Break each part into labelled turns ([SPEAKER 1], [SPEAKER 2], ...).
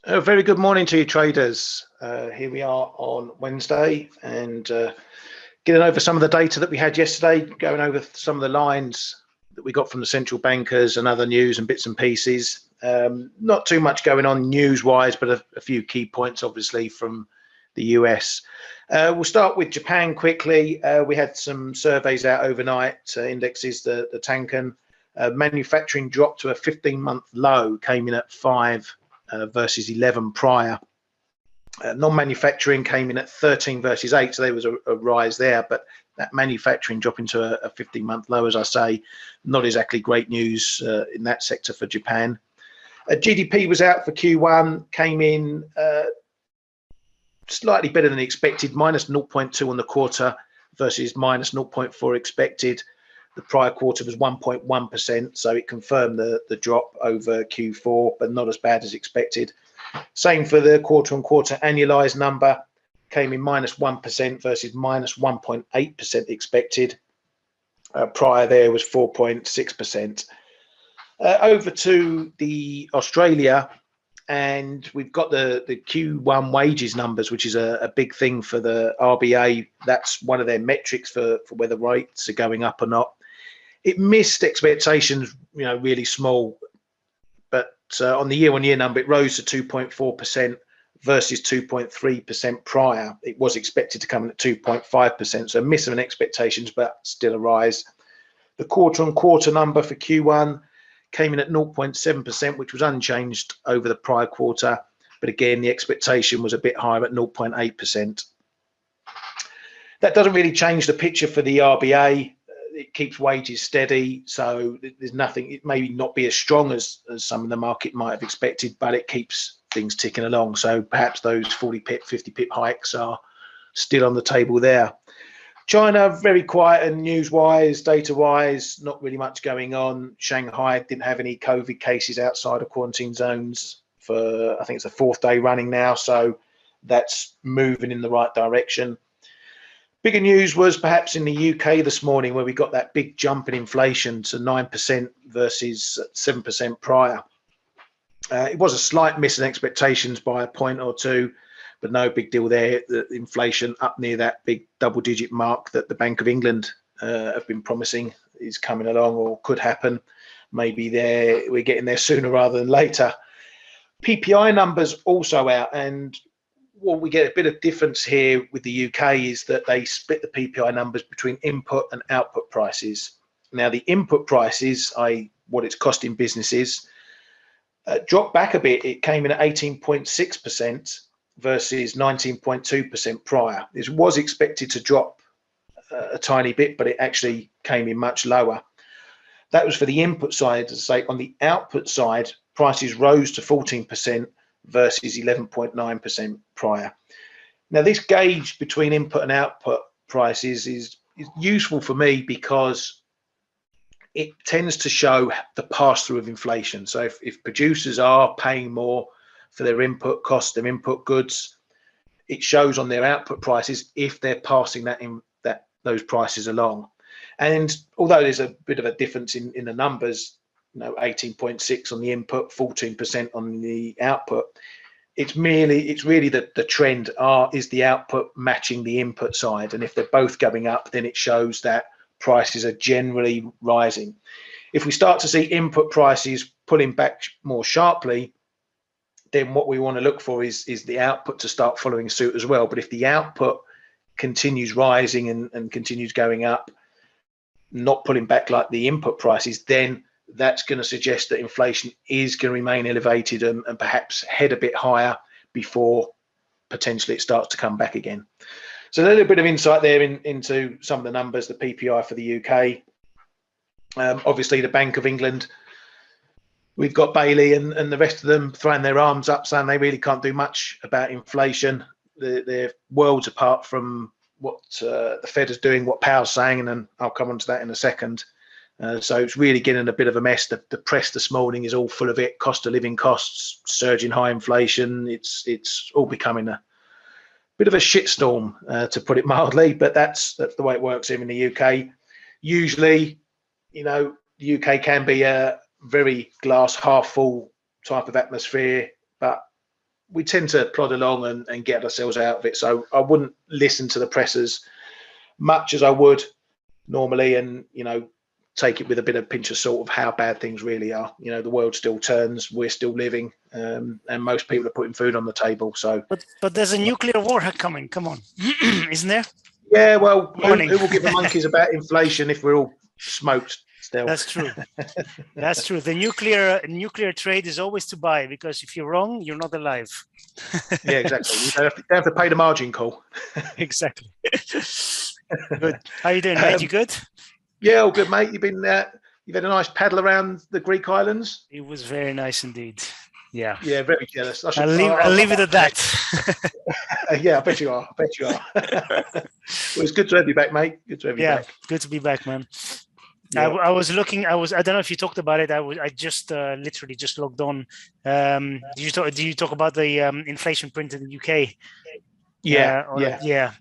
[SPEAKER 1] A very good morning to you, traders. Here we are on Wednesday and getting over some of the data that we had yesterday, going over some of the lines that we got from the central bankers and other news and bits and pieces. Not too much going on news-wise, but a few key points, obviously, from the US. We'll start with Japan quickly. We had some surveys out overnight, indexes, the Tankan. Manufacturing dropped to a 15-month low, came in at 5 versus 11 prior. Non-manufacturing came in at 13 versus 8, so there was a rise there, but that manufacturing dropping to a 15-month low, as I say, not exactly great news in that sector for Japan. GDP was out for Q1, came in slightly better than expected, minus 0.2 on the quarter versus minus 0.4 expected. The prior quarter was 1.1%, so it confirmed the drop over Q4, but not as bad as expected. Same for the quarter-on-quarter annualized number, came in minus 1% versus minus 1.8% expected. Prior there was 4.6%. Over to the Australia, and we've got the Q1 wages numbers, which is a big thing for the RBA. That's one of their metrics for whether rates are going up or not. It missed expectations, really small, but on the year-on-year number, it rose to 2.4% versus 2.3% prior. It was expected to come in at 2.5%, so a miss of expectations, but still a rise. The quarter-on-quarter number for Q1 came in at 0.7%, which was unchanged over the prior quarter, but again, the expectation was a bit higher at 0.8%. That doesn't really change the picture for the RBA. It keeps wages steady, so there's nothing. It may not be as strong as some of the market might have expected, but it keeps things ticking along. So perhaps those 40 pip, 50 pip hikes are still on the table there. China, very quiet and news-wise, data-wise, not really much going on. Shanghai didn't have any COVID cases outside of quarantine zones for, I think it's the 4th day running now, so that's moving in the right direction. Bigger news was perhaps in the UK this morning, where we got that big jump in inflation to 9% versus 7% prior. It was a slight miss in expectations by a point or two, but no big deal there. The inflation up near that big double-digit mark that the Bank of England have been promising is coming along or could happen. Maybe we're getting there sooner rather than later. PPI numbers also out, and what we get a bit of difference here with the UK is that they split the PPI numbers between input and output prices. Now, the input prices, i.e. what it's costing businesses, dropped back a bit. It came in at 18.6% versus 19.2% prior. This was expected to drop a tiny bit, but it actually came in much lower. That was for the input side. As I say, on the output side, prices rose to 14% versus 11.9% prior. Now, this gauge between input and output prices is useful for me because it tends to show the pass-through of inflation. So if producers are paying more for their input costs, their input goods, it shows on their output prices if they're passing those prices along. And although there's a bit of a difference in the numbers, 18.6 on the input, 14% on the output, it's really the trend is the output matching the input side, and if they're both going up, then it shows that prices are generally rising. If we start to see input prices pulling back more sharply, then what we want to look for is the output to start following suit as well. But if the output continues rising and continues going up, not pulling back like the input prices, then that's going to suggest that inflation is going to remain elevated and perhaps head a bit higher before potentially it starts to come back again. So a little bit of insight there into some of the numbers, the PPI for the UK. Obviously, the Bank of England, we've got Bailey and the rest of them throwing their arms up, saying they really can't do much about inflation. They're worlds apart from what the Fed is doing, what Powell's saying, and then I'll come on to that in a second. So it's really getting a bit of a mess. The press this morning is all full of it. Cost of living costs, surging high inflation. It's all becoming a bit of a shitstorm, to put it mildly. But that's the way it works here in the UK. Usually, the UK can be a very glass half full type of atmosphere, but we tend to plod along and get ourselves out of it. So I wouldn't listen to the press as much as I would normally, and take it with a bit of pinch of salt of how bad things really are. The world still turns, we're still living, and most people are putting food on the table. So,
[SPEAKER 2] but there's a nuclear war coming. Come on, isn't there?
[SPEAKER 1] Yeah, well, who will give a monkeys about inflation if we're all smoked still?
[SPEAKER 2] That's true. That's true. The nuclear trade is always to buy, because if you're wrong, you're not alive.
[SPEAKER 1] Yeah, exactly. You don't have to pay the margin call.
[SPEAKER 2] Exactly. Good. How you doing, mate? You good?
[SPEAKER 1] Yeah, all good, mate. You've had a nice paddle around the Greek islands.
[SPEAKER 2] It was very nice indeed. Yeah.
[SPEAKER 1] Yeah, very jealous.
[SPEAKER 2] I'll leave it at that.
[SPEAKER 1] Yeah, I bet you are. Well, it's good to have you back, mate. Good to have you back.
[SPEAKER 2] Yeah, good to be back, man.
[SPEAKER 1] Yeah.
[SPEAKER 2] I was looking. I don't know if you talked about it. I just literally just logged on. Do you talk about the inflation print in the UK? Yeah.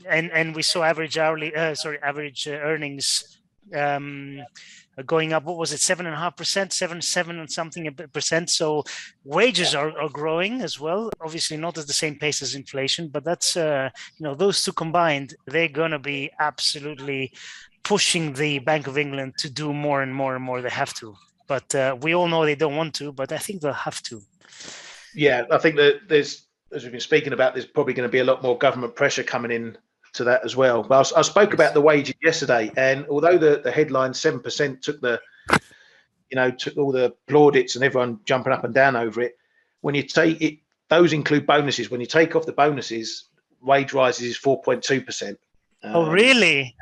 [SPEAKER 2] And we saw average earnings going up. What was it? 7.5%, 7 and something percent. So wages are growing as well. Obviously not at the same pace as inflation, but that's those two combined, they're gonna be absolutely pushing the Bank of England to do more and more and more. They have to, but we all know they don't want to, but I think they'll have to.
[SPEAKER 1] Yeah, I think that there's, as we've been speaking about, there's probably going to be a lot more government pressure coming in to that as well. But I spoke about the wages yesterday, and although the headline 7% took all the plaudits and everyone jumping up and down over it, when you take it, those include bonuses. When you take off the bonuses, wage rises is 4.2%.
[SPEAKER 2] Oh, really?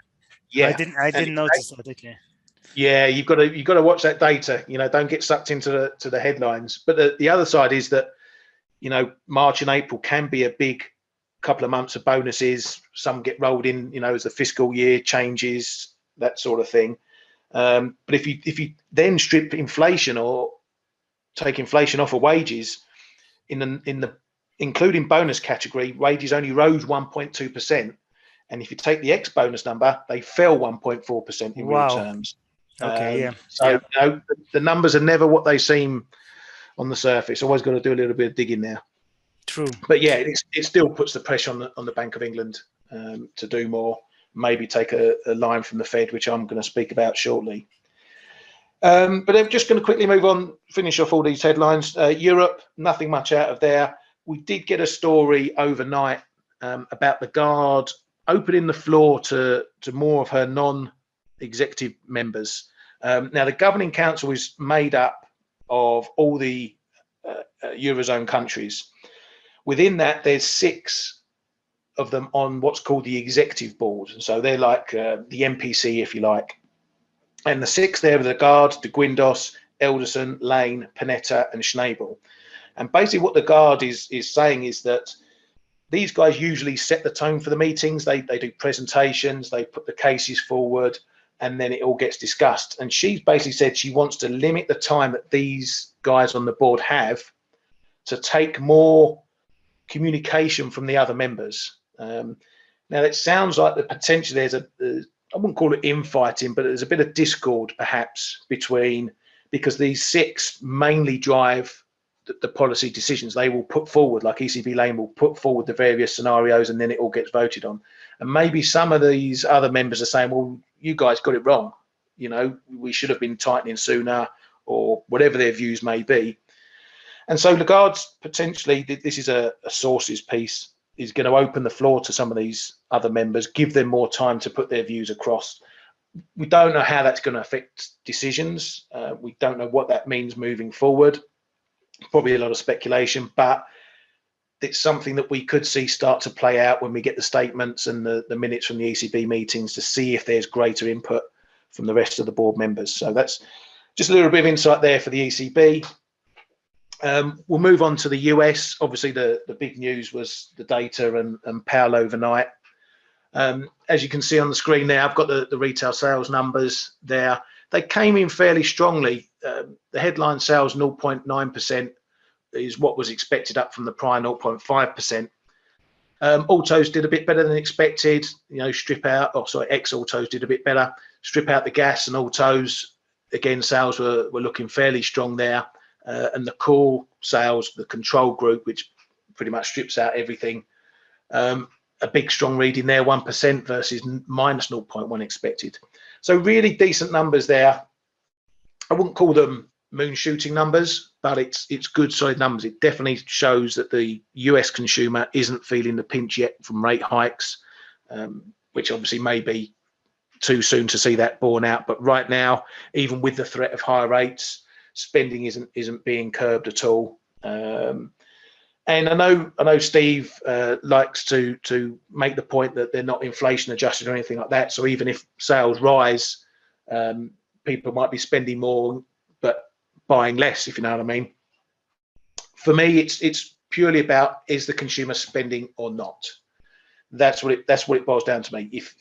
[SPEAKER 1] Yeah,
[SPEAKER 2] I didn't notice that. Okay.
[SPEAKER 1] Yeah, you've got to watch that data. Don't get sucked into the headlines. But the other side is that March and April can be a big couple of months of bonuses. Some get rolled in, as the fiscal year changes, that sort of thing. But if you then strip inflation or take inflation off of wages, in the including bonus category, wages only rose 1.2%. And if you take the ex-bonus number, they fell 1.4% in real terms.
[SPEAKER 2] Okay, yeah.
[SPEAKER 1] So the numbers are never what they seem on the surface. Always got to do a little bit of digging there.
[SPEAKER 2] True.
[SPEAKER 1] But yeah, it still puts the pressure on the Bank of England to do more. Maybe take a line from the Fed, which I'm going to speak about shortly. But I'm just going to quickly move on, finish off all these headlines. Europe, nothing much out of there. We did get a story overnight about the Guard opening the floor to more of her non-executive members. Now, the Governing Council is made up of all the Eurozone countries. Within that, there's 6 of them on what's called the Executive Board. So they're like the MPC, if you like. And the 6 there are the Guard, de Guindos, Elderson, Lane, Panetta, and Schnabel. And basically what the Guard is saying is that these guys usually set the tone for the meetings. They do presentations, they put the cases forward, and then it all gets discussed. And she's basically said she wants to limit the time that these guys on the board have to take more communication from the other members. Now, it sounds like the potential there's I wouldn't call it infighting, but there's a bit of discord perhaps because these 6 mainly drive the policy decisions. They will put forward, like ECB Lane will put forward the various scenarios, and then it all gets voted on. And maybe some of these other members are saying, well, you guys got it wrong. We should have been tightening sooner, or whatever their views may be. And so Lagarde's potentially, this is a sources piece, is going to open the floor to some of these other members, give them more time to put their views across. We don't know how that's going to affect decisions. We don't know what that means moving forward. Probably a lot of speculation, but it's something that we could see start to play out when we get the statements and the minutes from the ECB meetings to see if there's greater input from the rest of the board members. So that's just a little bit of insight there for the ECB. We'll move on to the US. Obviously, the big news was the data and Powell overnight. As you can see on the screen there, I've got the retail sales numbers there. They came in fairly strongly. The headline sales 0.9% is what was expected, up from the prior 0.5%. Autos did a bit better than expected. Ex-autos did a bit better. Strip out the gas and autos, again, sales were looking fairly strong there. And the core sales, the control group, which pretty much strips out everything. A big strong reading there, 1% versus minus 0.1 expected. So really decent numbers there. I wouldn't call them moon shooting numbers, but it's good solid numbers. It definitely shows that the US consumer isn't feeling the pinch yet from rate hikes, which obviously may be too soon to see that borne out. But right now, even with the threat of higher rates, spending isn't being curbed at all. And I know Steve likes to make the point that they're not inflation adjusted or anything like that. So even if sales rise, people might be spending more but buying less, if you know what I mean. For me, it's purely about, is the consumer spending or not? That's what it boils down to me. If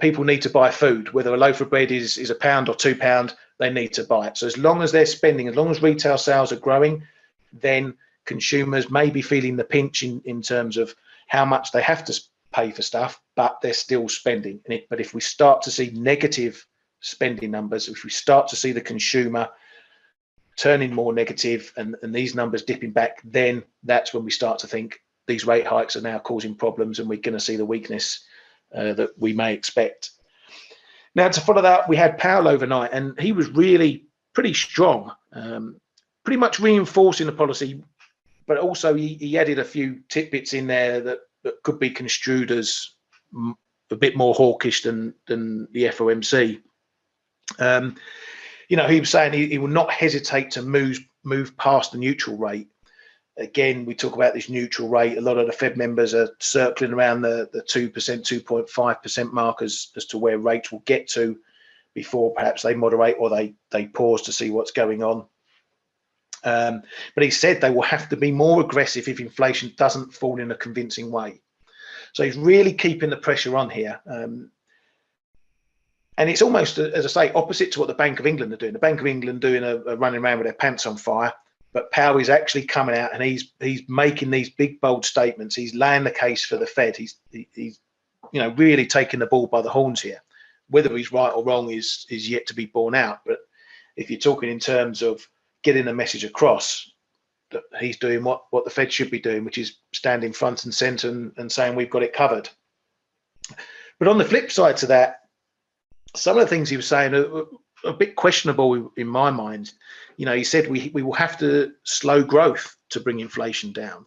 [SPEAKER 1] people need to buy food, whether a loaf of bread is £1 or £2, they need to buy it. So as long as they're spending, as long as retail sales are growing, then consumers may be feeling the pinch in terms of how much they have to pay for stuff, but they're still spending. But if we start to see negative spending numbers, if we start to see the consumer turning more negative and these numbers dipping back, then that's when we start to think these rate hikes are now causing problems and we're going to see the weakness that we may expect. Now, to follow that, we had Powell overnight, and he was really pretty strong, pretty much reinforcing the policy, but also he added a few tidbits in there that could be construed as a bit more hawkish than the FOMC. He was saying he will not hesitate to move past the neutral rate. Again, we talk about this neutral rate. A lot of the Fed members are circling around the 2%, 2.5% mark as to where rates will get to before perhaps they moderate or they pause to see what's going on. But he said they will have to be more aggressive if inflation doesn't fall in a convincing way. So he's really keeping the pressure on here. And it's almost, as I say, opposite to what the Bank of England are doing. The Bank of England doing a running around with their pants on fire, but Powell is actually coming out and he's making these big, bold statements. He's laying the case for the Fed. He's really taking the bull by the horns here. Whether he's right or wrong is yet to be borne out. But if you're talking in terms of getting a message across, that he's doing what the Fed should be doing, which is standing front and center and saying we've got it covered. But on the flip side to that, some of the things he was saying are a bit questionable in my mind. He said we will have to slow growth to bring inflation down,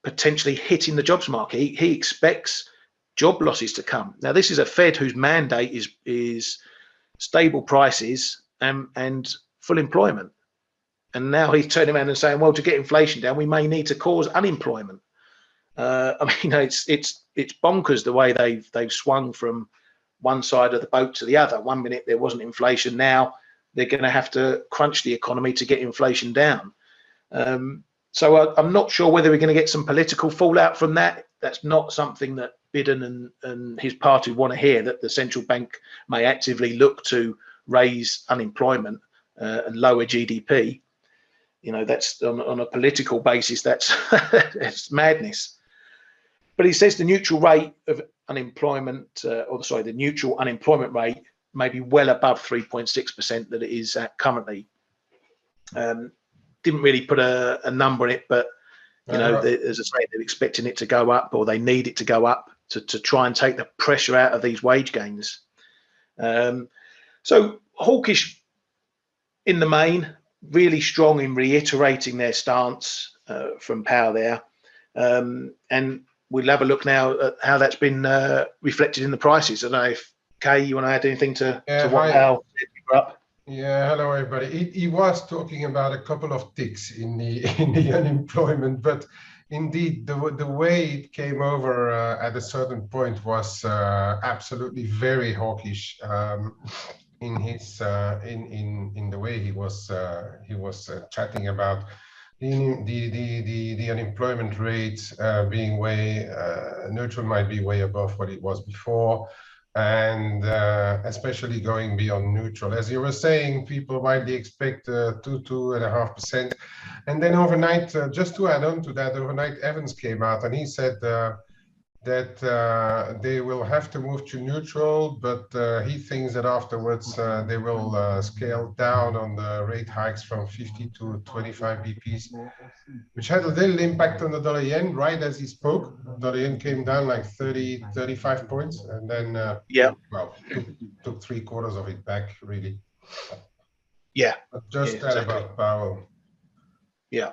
[SPEAKER 1] potentially hitting the jobs market. He expects job losses to come. Now, this is a Fed whose mandate is stable prices and full employment. And now he's turning around and saying, well, to get inflation down, we may need to cause unemployment. It's bonkers the way they've swung from one side of the boat to the other. One minute there wasn't inflation, now they're going to have to crunch the economy to get inflation down. So I'm not sure whether we're going to get some political fallout from that. That's not something that Biden and his party want to hear, that the central bank may actively look to raise unemployment and lower GDP. That's on a political basis, that's it's madness. But he says the neutral rate of unemployment, the neutral unemployment rate may be well above 3.6% that it is at currently. Didn't really put a number on it, but as I say, they're expecting it to go up, or they need it to go up to try and take the pressure out of these wage gains. So hawkish in the main, really strong in reiterating their stance from Powell there. And we'll have a look now at how that's been reflected in the prices. I don't know if, Kay, you want to add anything to what Powell said up?
[SPEAKER 3] Yeah, hello everybody. He was talking about a couple of ticks in the unemployment, but indeed the way it came over at a certain point was absolutely very hawkish in his in the way he was chatting about the unemployment rate being way neutral, might be way above what it was before. And especially going beyond neutral. As you were saying, people widely expect 2.5%. And then overnight, just to add on to that, overnight Evans came out and he said that they will have to move to neutral, but he thinks that afterwards they will scale down on the rate hikes from 50 to 25 BPs, which had a little impact on the dollar yen right as he spoke. Dollar yen came down like 30, 35 points, and then well, took 3/4 of it back, really.
[SPEAKER 1] Yeah.
[SPEAKER 3] But just
[SPEAKER 1] yeah,
[SPEAKER 3] that
[SPEAKER 1] exactly.
[SPEAKER 3] about Powell.
[SPEAKER 1] Yeah.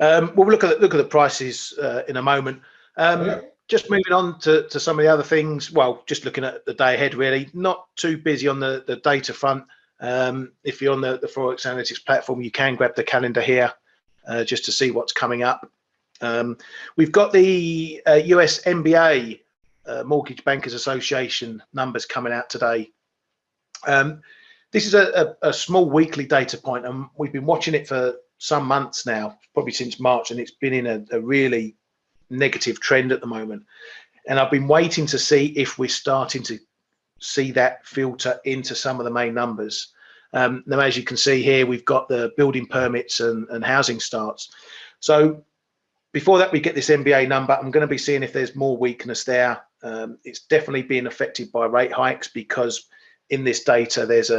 [SPEAKER 1] We'll look at the prices in a moment. Just moving on to some of the other things. Well, just looking at the day ahead, really. Not too busy on the data front. If you're on the ForexAnalytix platform, you can grab the calendar here just to see what's coming up. We've got the US MBA Mortgage Bankers Association numbers coming out today. This is a small weekly data point, and we've been watching it for some months now, probably since March, and it's been in a really negative trend at the moment. And I've been waiting to see if we're starting to see that filter into some of the main numbers. Now, as you can see here, we've got the building permits and housing starts. So before that, we get this MBA number. I'm going to be seeing if there's more weakness there. It's definitely being affected by rate hikes, because in this data, there's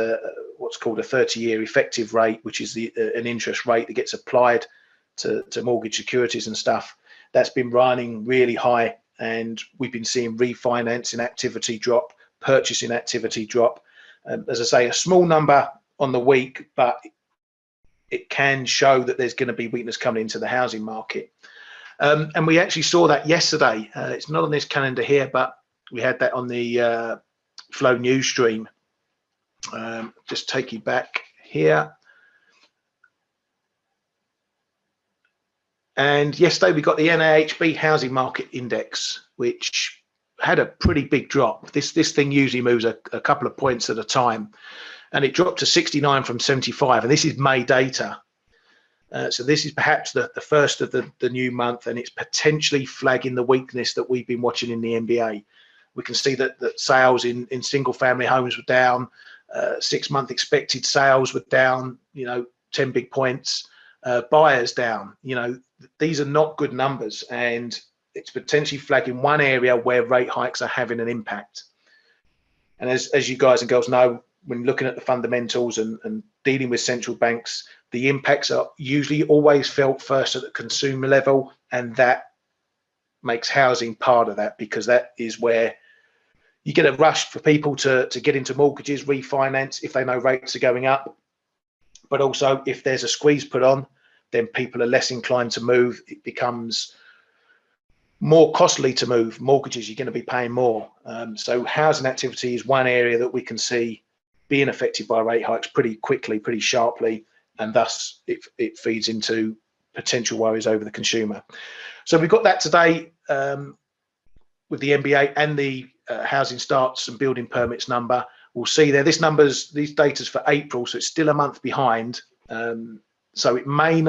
[SPEAKER 1] what's called a 30-year effective rate, which is an interest rate that gets applied to mortgage securities and stuff. That's been running really high, and we've been seeing refinancing activity drop, purchasing activity drop. As I say, a small number on the week, but it can show that there's going to be weakness coming into the housing market. And we actually saw that yesterday. It's not on this calendar here, but we had that on the Flow news stream. Just take you back here. And yesterday we got the NAHB Housing Market Index, which had a pretty big drop. This thing usually moves a couple of points at a time, and it dropped to 69 from 75. And this is May data. So this is perhaps the first of the new month, and it's potentially flagging the weakness that we've been watching in the NBA. We can see that sales in single family homes were down. 6-month expected sales were down, 10 big points. Buyers down. These are not good numbers, and it's potentially flagging one area where rate hikes are having an impact. And as you guys and girls know, when looking at the fundamentals and dealing with central banks, the impacts are usually always felt first at the consumer level, and that makes housing part of that, because that is where you get a rush for people to get into mortgages, refinance if they know rates are going up. But also, if there's a squeeze put on, then people are less inclined to move. It becomes more costly to move. Mortgages, you're going to be paying more. So housing activity is one area that we can see being affected by rate hikes pretty quickly, pretty sharply, and thus it feeds into potential worries over the consumer. So we've got that today with the MBA and the housing starts and building permits number. We'll see there. These data's for April, so it's still a month behind. So we may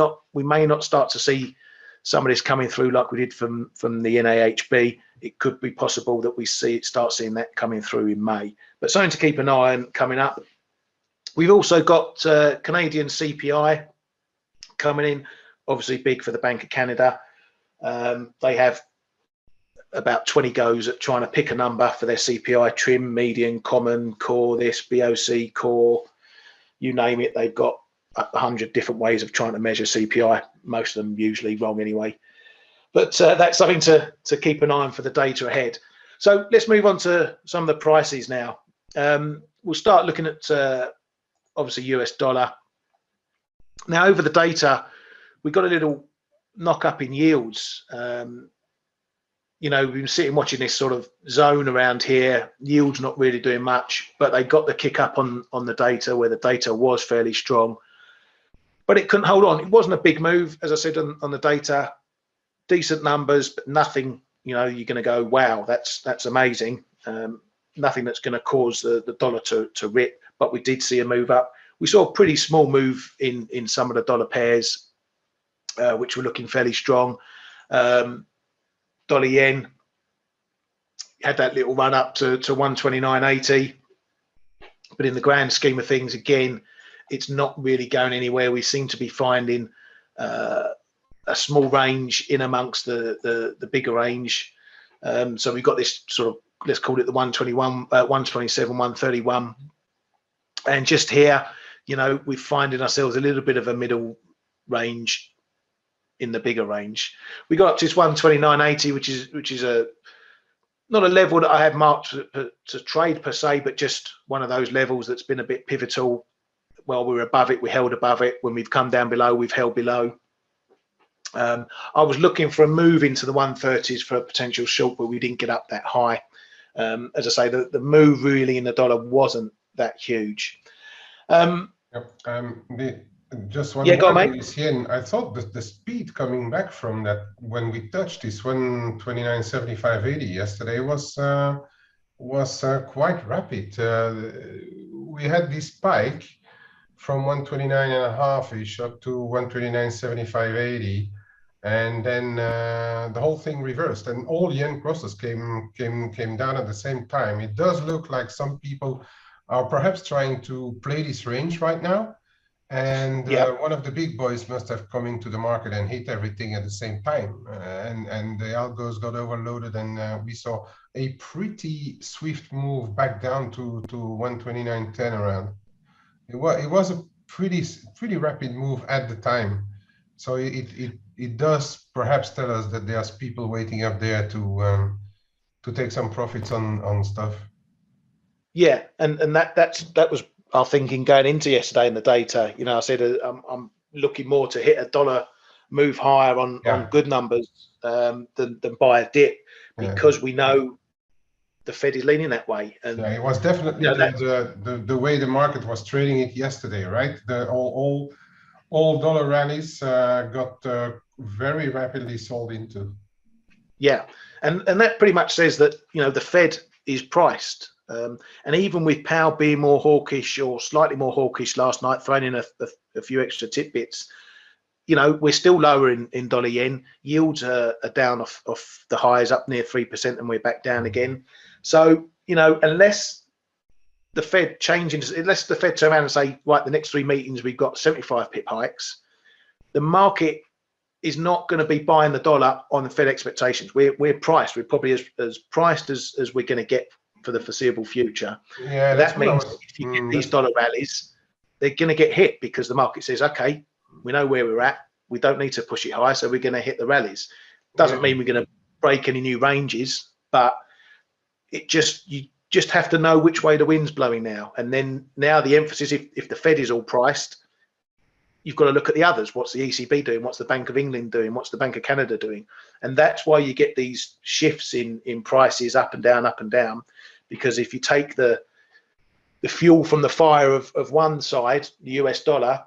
[SPEAKER 1] not start to see some of this coming through like we did from the NAHB. It could be possible that we start seeing that coming through in May. But something to keep an eye on coming up. We've also got Canadian CPI coming in, obviously big for the Bank of Canada. They have about 20 goes at trying to pick a number for their CPI: trim, median, common, core, this, BOC, core, you name it. They've got 100 different ways of trying to measure CPI, most of them usually wrong anyway. But that's something to keep an eye on for the data ahead. So let's move on to some of the prices now. We'll start looking at obviously US dollar. Now, over the data, we got a little knock up in yields. We've been sitting watching this sort of zone around here. Yields not really doing much, but they got the kick up on the data, where the data was fairly strong, but it couldn't hold on. It wasn't a big move, as I said on the data. Decent numbers, but nothing. You're going to go, wow, that's amazing. Nothing that's going to cause the dollar to rip. But we did see a move up. We saw a pretty small move in some of the dollar pairs, which were looking fairly strong. Dollar yen had that little run up to 129.80, but in the grand scheme of things, again, it's not really going anywhere. We seem to be finding a small range in amongst the bigger range. So we've got this sort of, let's call it the 121, 127, 131. And just here, you know, we're finding ourselves a little bit of a middle range in the bigger range. We got up to this 129.80, which is a not a level that I have marked to trade per se, but just one of those levels that's been a bit pivotal. While we were above it, we held above it. When we've come down below, we've held below. I was looking for a move into the 130s for a potential short, but we didn't get up that high. As I say, the move really in the dollar wasn't that huge.
[SPEAKER 3] Just one
[SPEAKER 1] yeah,
[SPEAKER 3] more
[SPEAKER 1] on,
[SPEAKER 3] on this yen. I thought that the speed coming back from that when we touched this 129.75.80 yesterday was quite rapid. We had this spike from 129.5-ish up to 129.75.80, and then the whole thing reversed, and all yen crosses came down at the same time. It does look like some people are perhaps trying to play this range right now. And one of the big boys must have come into the market and hit everything at the same time. And the algos got overloaded, and we saw a pretty swift move back down to 129.10 around. It was a pretty rapid move at the time. So it does perhaps tell us that there's people waiting up there to take some profits on stuff.
[SPEAKER 1] Yeah, and that was our thinking going into yesterday in the data. You know, I said I'm looking more to hit a dollar move higher on good numbers than buy a dip, because we know the Fed is leaning that way. And
[SPEAKER 3] it was definitely the way the market was trading it yesterday, right? All dollar rallies got very rapidly sold into.
[SPEAKER 1] Yeah, and that pretty much says that, you know, the Fed is priced. And even with Powell being more hawkish or slightly more hawkish last night, throwing in a few extra tidbits, you know, we're still lower in dollar yen. Yields are down off the highs, up near 3%, and we're back down again. So, you know, unless the Fed changes, unless the Fed turn around and say, right, the next 3 meetings we've got 75 pip hikes, the market is not going to be buying the dollar on the Fed expectations. We're priced. We're probably as priced as we're going to get for the foreseeable future.
[SPEAKER 3] Yeah,
[SPEAKER 1] that means if you get these dollar rallies, they're going to get hit, because the market says, okay, we know where we're at. We don't need to push it high, so we're going to hit the rallies. Doesn't mean we're going to break any new ranges, but you just have to know which way the wind's blowing now. And then now the emphasis, if the Fed is all priced, you've got to look at the others. What's the ECB doing? What's the Bank of England doing? What's the Bank of Canada doing? And that's why you get these shifts in prices up and down, because if you take the fuel from the fire of one side, the US dollar,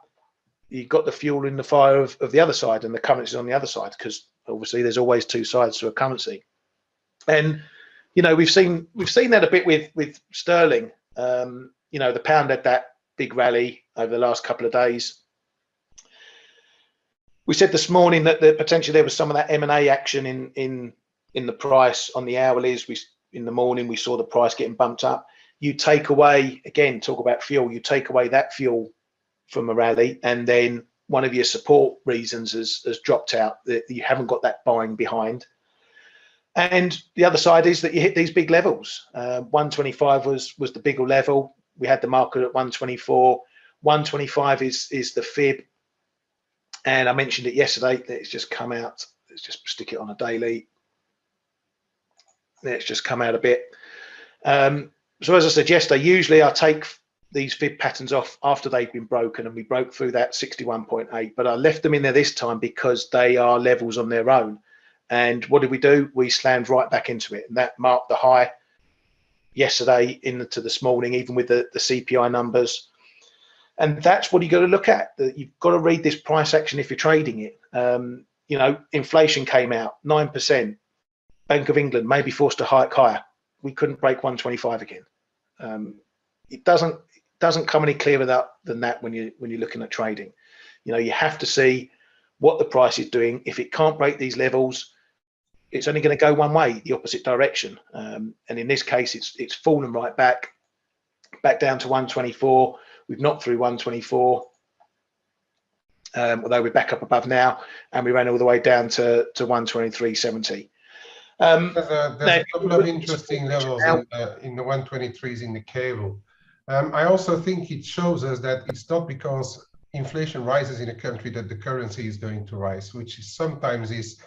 [SPEAKER 1] you've got the fuel in the fire of the other side, and the currency on the other side, because obviously there's always two sides to a currency. And, you know, we've seen that a bit with sterling. You know, the pound had that big rally over the last couple of days. We said this morning that potentially there was some of that M&A action in the price on the hourlies. In the morning we saw the price getting bumped up. You take away, again, talk about fuel, you take away that fuel from a rally, and then one of your support reasons has dropped out, that you haven't got that buying behind. And the other side is that you hit these big levels. 125 was the bigger level. We had the market at 124. 125 is the fib. And I mentioned it yesterday, that it's just come out. Let's just stick it on a daily. Let's just come out a bit. So as I said yesterday, usually I take these fib patterns off after they've been broken, and we broke through that 61.8, but I left them in there this time because they are levels on their own. And what did we do? We slammed right back into it, and that marked the high yesterday into this morning, even with the CPI numbers. And that's what you got to look at. You've got to read this price action if you're trading it. You know, inflation came out 9%. Bank of England may be forced to hike higher. We couldn't break 125 again. It doesn't come any clearer than that when you're looking at trading. You know, you have to see what the price is doing. If it can't break these levels, it's only going to go one way, the opposite direction. And in this case, it's fallen right back down to 124. We've knocked through 124, although we're back up above now, and we ran all the way down to 123.70.
[SPEAKER 3] There's a couple of interesting levels in the 123s in the cable. I also think it shows us that it's not because inflation rises in a country that the currency is going to rise, which sometimes is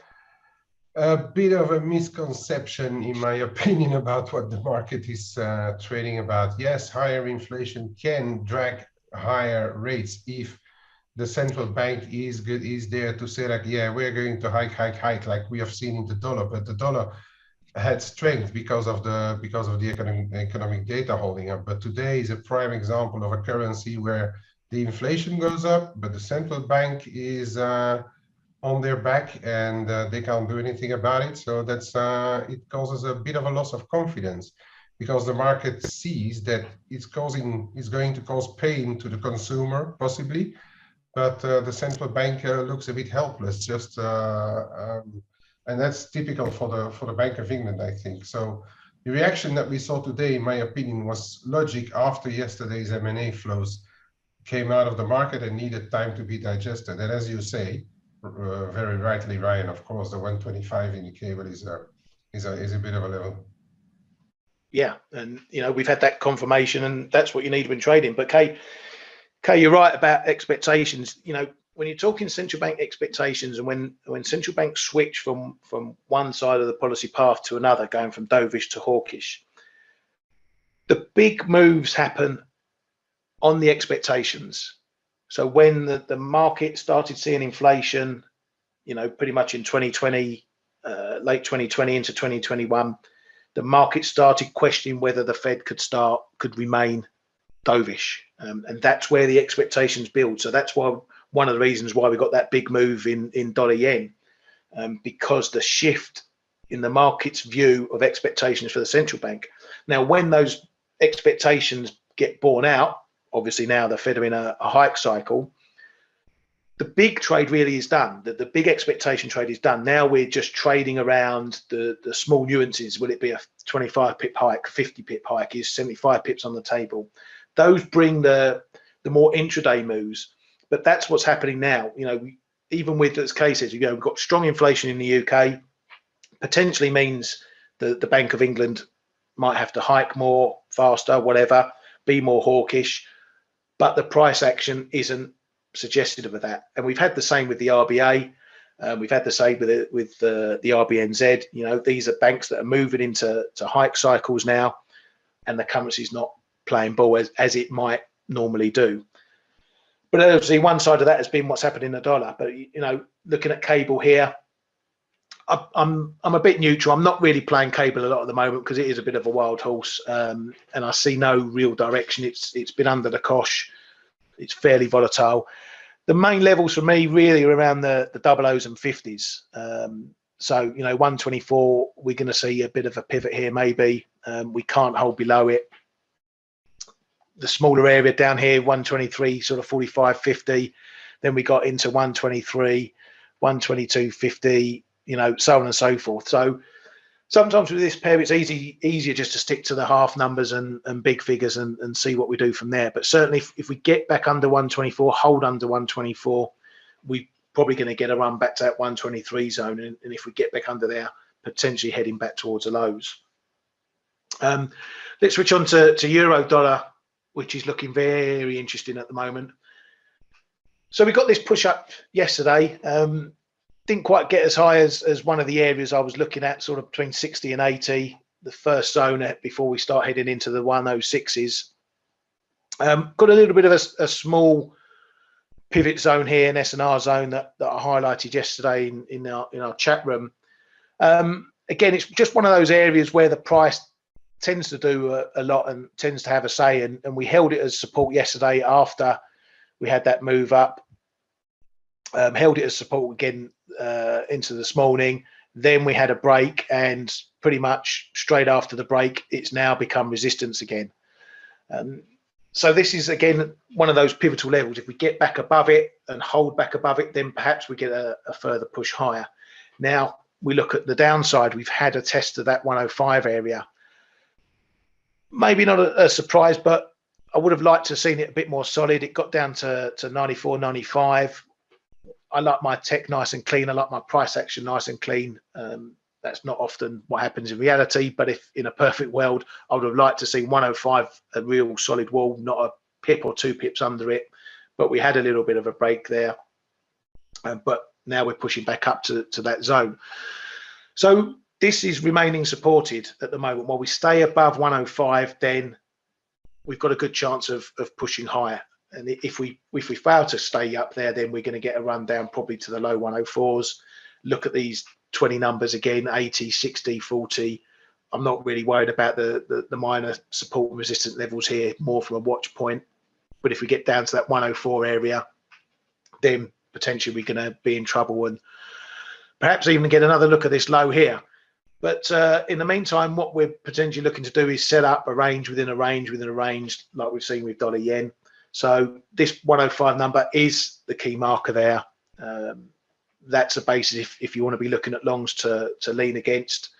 [SPEAKER 3] a bit of a misconception, in my opinion, about what the market is trading about. Yes, higher inflation can drag higher rates if the central bank is there to say like, yeah, we're going to hike, like we have seen in the dollar, but the dollar had strength because of the economic data holding up. But today is a prime example of a currency where the inflation goes up, but the central bank is on their back and they can't do anything about it. So that's it causes a bit of a loss of confidence because the market sees that it's going to cause pain to the consumer possibly, but the central bank looks a bit helpless. And that's typical for the Bank of England, I think. So the reaction that we saw today, in my opinion, was logic after yesterday's M&A flows came out of the market and needed time to be digested. And as you say, very rightly, Ryan, of course, the 125 in the cable is a bit of a level.
[SPEAKER 1] Yeah, and we've had that confirmation, and that's what you need when trading. But Kay, you're right about expectations. When you're talking central bank expectations, and when central banks switch from one side of the policy path to another, going from dovish to hawkish, the big moves happen on the expectations. So when the market started seeing inflation, pretty much in 2020, late 2020 into 2021, the market started questioning whether the Fed could remain dovish, and that's where the expectations build. So that's why one of the reasons why we got that big move in dollar yen, because the shift in the market's view of expectations for the central bank. Now, when those expectations get borne out, obviously now the Fed are in a hike cycle, the big trade really is done. The big expectation trade is done. Now we're just trading around the small nuances. Will it be a 25 pip hike, 50 pip hike? Is 75 pips on the table? Those bring the more intraday moves. But that's what's happening now. Even with, as Kay says, we've got strong inflation in the UK, potentially means the Bank of England might have to hike more, faster, whatever, be more hawkish. But the price action isn't suggestive of that. And we've had the same with the RBA. We've had the same with the RBNZ. These are banks that are moving into hike cycles now, and the currency's not playing ball as it might normally do. But obviously, one side of that has been what's happened in the dollar. But looking at cable here, I'm a bit neutral. I'm not really playing cable a lot at the moment because it is a bit of a wild horse, and I see no real direction. It's been under the cosh. It's fairly volatile. The main levels for me really are around the double O's and 50s. So 124, we're going to see a bit of a pivot here. Maybe we can't hold below it. The smaller area down here, 123, sort of 45, 50. Then we got into 123, 122, 50, so on and so forth. So sometimes with this pair, it's easier just to stick to the half numbers and big figures and see what we do from there. But certainly if we get back under 124, hold under 124, we're probably going to get a run back to that 123 zone. And if we get back under there, potentially heading back towards the lows. Let's switch on to euro dollar, which is looking very interesting at the moment. So we got this push up yesterday. Didn't quite get as high as one of the areas I was looking at, sort of between 60 and 80, the first zone before we start heading into the 106s. Got a little bit of a small pivot zone here, an S&R zone that I highlighted yesterday in our chat room. Again, it's just one of those areas where the price tends to do a lot and tends to have a say, and we held it as support yesterday after we had that move up. Held it as support again into this morning. Then we had a break, and pretty much straight after the break, it's now become resistance again. So this is again one of those pivotal levels. If we get back above it and hold back above it, then perhaps we get a further push higher. Now we look at the downside. We've had a test of that 105 area. Maybe not a surprise, but I would have liked to have seen it a bit more solid. It got down to 94, 95. I like my tech nice and clean. I like my price action nice and clean. That's not often what happens in reality, but if in a perfect world, I would have liked to see 105, a real solid wall, not a pip or 2 pips under it. But we had a little bit of a break there. But now we're pushing back up to that zone. So this is remaining supported at the moment. While we stay above 105, then we've got a good chance of pushing higher. And if we fail to stay up there, then we're going to get a run down probably to the low 104s. Look at these 20 numbers again, 80, 60, 40. I'm not really worried about the minor support and resistance levels here, more from a watch point. But if we get down to that 104 area, then potentially we're going to be in trouble and perhaps even get another look at this low here. But in the meantime, what we're potentially looking to do is set up a range within a range within a range, like we've seen with dollar yen. So this 105 number is the key marker there. That's a basis if you want to be looking at longs to lean against,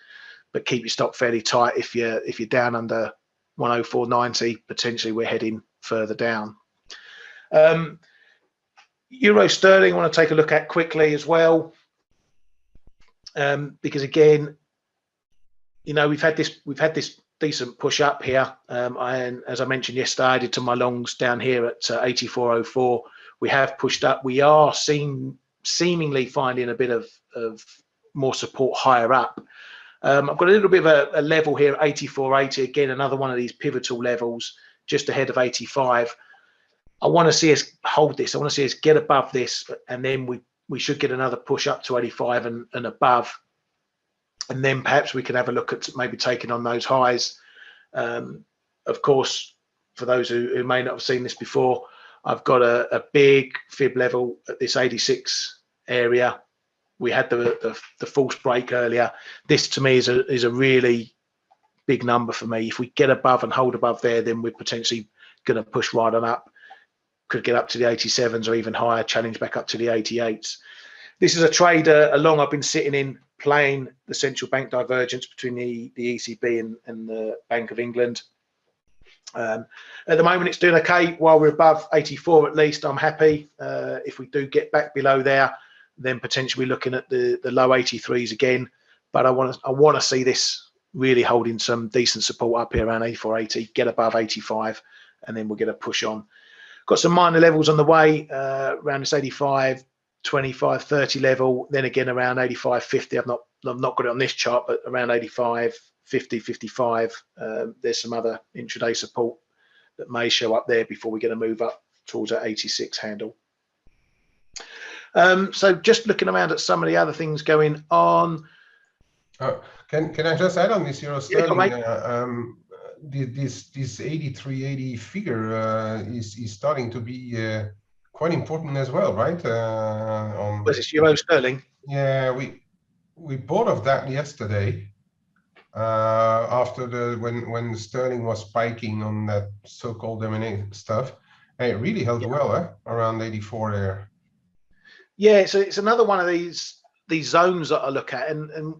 [SPEAKER 1] but keep your stop fairly tight. If you're down under 104.90, potentially we're heading further down. Euro sterling I want to take a look at quickly as well, because again, you know, we've had this decent push up here, and as I mentioned yesterday, I added to my longs down here at 84.04. We have pushed up. We are seemingly finding a bit of more support higher up. I've got a little bit of a level here at 84.80. Again, another one of these pivotal levels just ahead of 85. I want to see us hold this. I want to see us get above this, and then we should get another push up to 85 and above. And then perhaps we can have a look at maybe taking on those highs. Of course, for those who may not have seen this before, I've got a big fib level at this 86 area. We had the false break earlier. This to me is a really big number for me. If we get above and hold above there, then we're potentially going to push right on up. Could get up to the 87s or even higher, challenge back up to the 88s. This is a trade along I've been sitting in, playing the central bank divergence between the ECB and the Bank of England. At the moment, it's doing okay. While we're above 84, at least, I'm happy. If we do get back below there, then potentially looking at the low 83s again. But I want to see this really holding some decent support up here around 84.80, get above 85, and then we'll get a push on. Got some minor levels on the way around this 85, 25, 30 level. Then again around 85.50. I've not got it on this chart, but around 85, 50, 55. There's some other intraday support that may show up there before we get a move up towards that 86 handle. So just looking around at some of the other things going on.
[SPEAKER 3] Can I just add on this Euro sterling? This 83.80 figure is starting to be quite important as well, right?
[SPEAKER 1] Was this Euro sterling?
[SPEAKER 3] Yeah, we bought of that yesterday after when sterling was spiking on that so-called M&A stuff, and it really held well around 84 there. Yeah,
[SPEAKER 1] so it's another one of these zones that I look at, and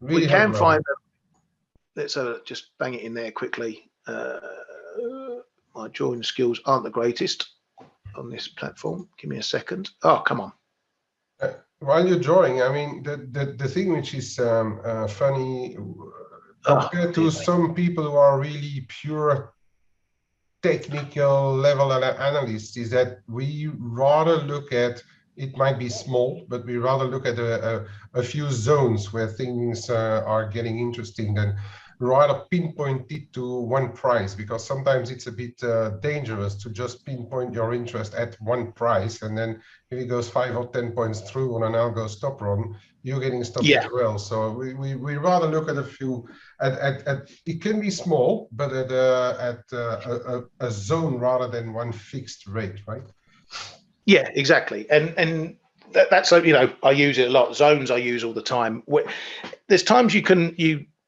[SPEAKER 3] really
[SPEAKER 1] we can find them. Let's just bang it in there quickly. My drawing skills aren't the greatest on this platform. Give me a second. Oh, come on.
[SPEAKER 3] While you're drawing, I mean, the thing which is funny compared to some people who are really pure technical level analysts is that we rather look at, it might be small, but we rather look at a few zones where things are getting interesting than rather pinpoint it to one price, because sometimes it's a bit dangerous to just pinpoint your interest at one price, and then if it goes 5 or 10 points through on an algo stop run, you're getting stopped as well. So we rather look at a few at it can be small, but at a zone rather than one fixed rate, right?
[SPEAKER 1] Yeah, exactly. And that's, you know, I use it a lot. Zones I use all the time. There's times you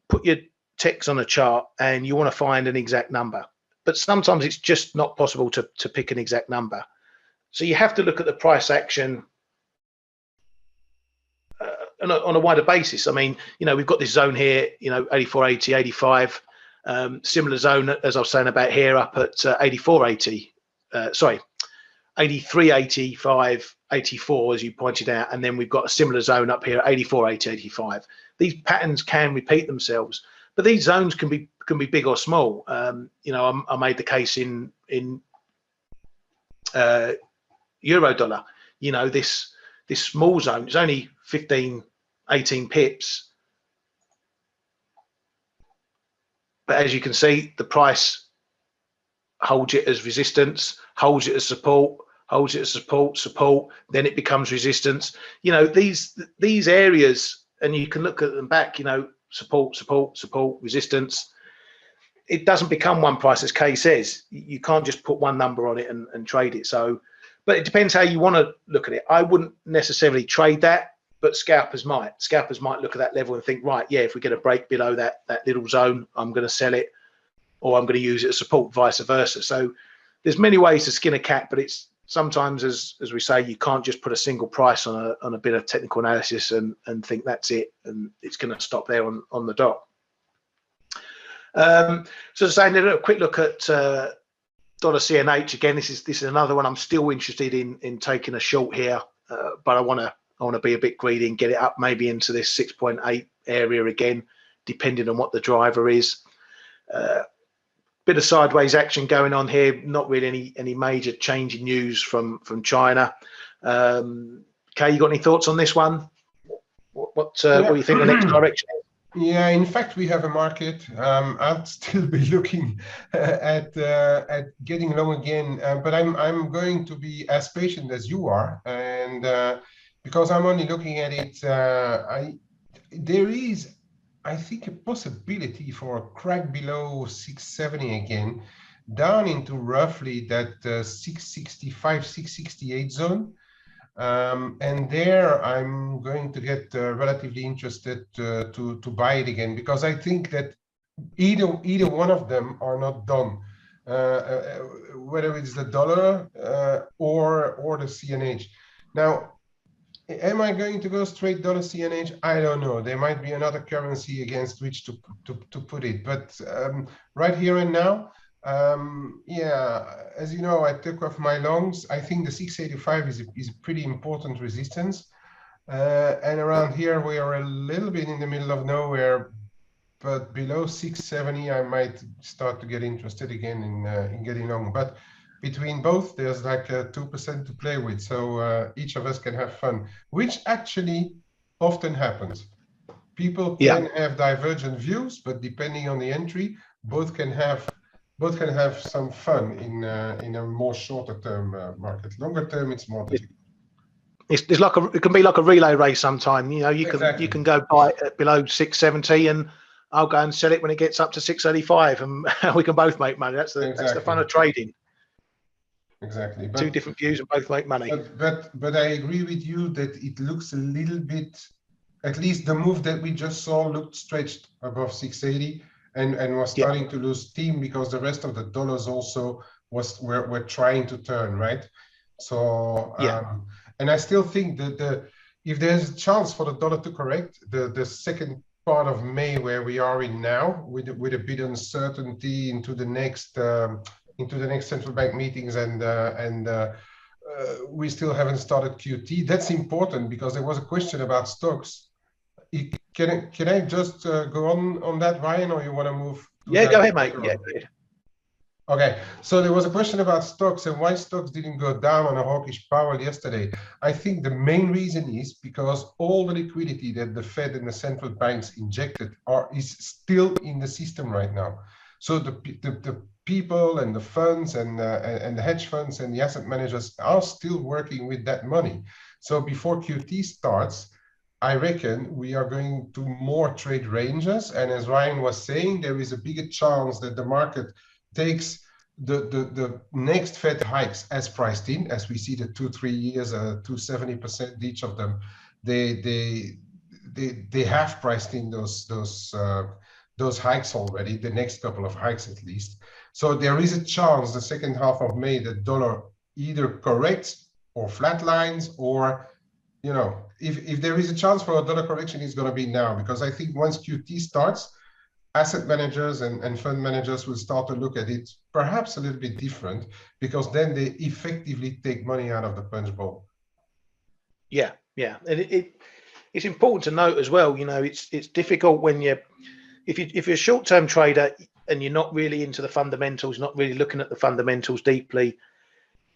[SPEAKER 1] put your text on a chart and you want to find an exact number, but sometimes it's just not possible to pick an exact number. So you have to look at the price action on a wider basis. I mean, you know, we've got this zone here, you know, 84.80, 85, similar zone as I was saying about here up at 84.80, sorry, 83, 85, 84, as you pointed out, and then we've got a similar zone up here at 84, 80, 85. These patterns can repeat themselves, but these zones can be big or small. You know, I made the case in euro dollar. You know, this small zone is only 15, 18 pips, but as you can see, the price holds it as resistance, holds it as support, holds it as support, then it becomes resistance. You know, these areas, and you can look at them back, you know, support, resistance. It doesn't become one price, as Kay says. You can't just put one number on it and trade it. So, but it depends how you want to look at it. I wouldn't necessarily trade that, but scalpers might. Scalpers might look at that level and think, right, yeah, if we get a break below that little zone, I'm going to sell it, or I'm going to use it as support, vice versa. So there's many ways to skin a cat, but it's sometimes, as we say, you can't just put a single price on a bit of technical analysis and think that's it, and it's going to stop there on the dot. So saying a quick look at dollar CNH again. This is another one I'm still interested in taking a short here, but I want to be a bit greedy and get it up maybe into this 6.8 area again, depending on what the driver is. Bit of sideways action going on here. Not really any major change in news from China. Kay, you got any thoughts on this one? What do you think the next direction is?
[SPEAKER 3] Yeah, in fact, we have a market. I'll still be looking at getting long again, but I'm going to be as patient as you are, and because I'm only looking at it, there is, I think, a possibility for a crack below 670 again, down into roughly that 665, 668 zone. And there I'm going to get relatively interested to buy it again, because I think that either one of them are not done, whether it's the dollar or the CNH. Now, am I going to go straight dollar CNH? I don't know. There might be another currency against which to put it, but right here and now, yeah, as you know, I took off my longs. I think the 685 is a pretty important resistance, and around here we are a little bit in the middle of nowhere, but below 670 I might start to get interested again in getting long. But between both, there's like 2% to play with, so each of us can have fun, which actually often happens. People can have divergent views, but depending on the entry, both can have some fun in a more shorter term market. Longer term, it's more difficult.
[SPEAKER 1] It's like it can be like a relay race sometime. You know, you can go buy it below 670, and I'll go and sell it when it gets up to 685, and we can both make money. That's the fun of trading.
[SPEAKER 3] Exactly. But,
[SPEAKER 1] two different views and both make money.
[SPEAKER 3] But I agree with you that it looks a little bit, at least the move that we just saw looked stretched above 680 and was starting to lose steam, because the rest of the dollars also were trying to turn, right? So and I still think that if there's a chance for the dollar to correct, the second part of May where we are in now, with a bit of uncertainty into the next central bank meetings, and we still haven't started QT. That's important, because there was a question about stocks. Can I just go on that, Ryan, or you want to move?
[SPEAKER 1] Yeah, go ahead, mate. Yeah.
[SPEAKER 3] Okay, so there was a question about stocks and why stocks didn't go down on a hawkish Powell yesterday. I think the main reason is because all the liquidity that the Fed and the central banks injected is still in the system right now. So the people and the funds and the hedge funds and the asset managers are still working with that money. So before QT starts, I reckon we are going to more trade ranges. And as Ryan was saying, there is a bigger chance that the market takes the next Fed hikes as priced in, as we see the 2-3 years, 270% each of them. They have priced in those hikes already, the next couple of hikes at least. So there is a chance the second half of May the dollar either corrects or flatlines, or, you know, if there is a chance for a dollar correction, it's going to be now, because I think once QT starts, asset managers and fund managers will start to look at it perhaps a little bit different, because then they effectively take money out of the punch bowl.
[SPEAKER 1] Yeah, yeah, and it's important to note as well. You know, it's difficult when if you're a short-term trader and you're not really into the fundamentals, not really looking at the fundamentals deeply.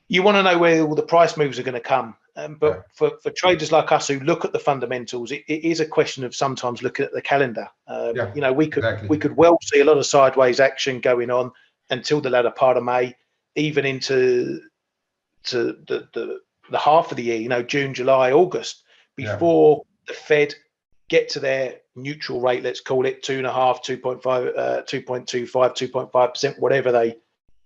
[SPEAKER 1] You want to know where all the price moves are going to come. But for traders like us who look at the fundamentals, it is a question of sometimes looking at the calendar. You know, we could well see a lot of sideways action going on until the latter part of May, even into the half of the year. You know, June, July, August, before the Fed get to their neutral rate. Let's call it 2.5, 2.5, 2.25, 2.5%, whatever they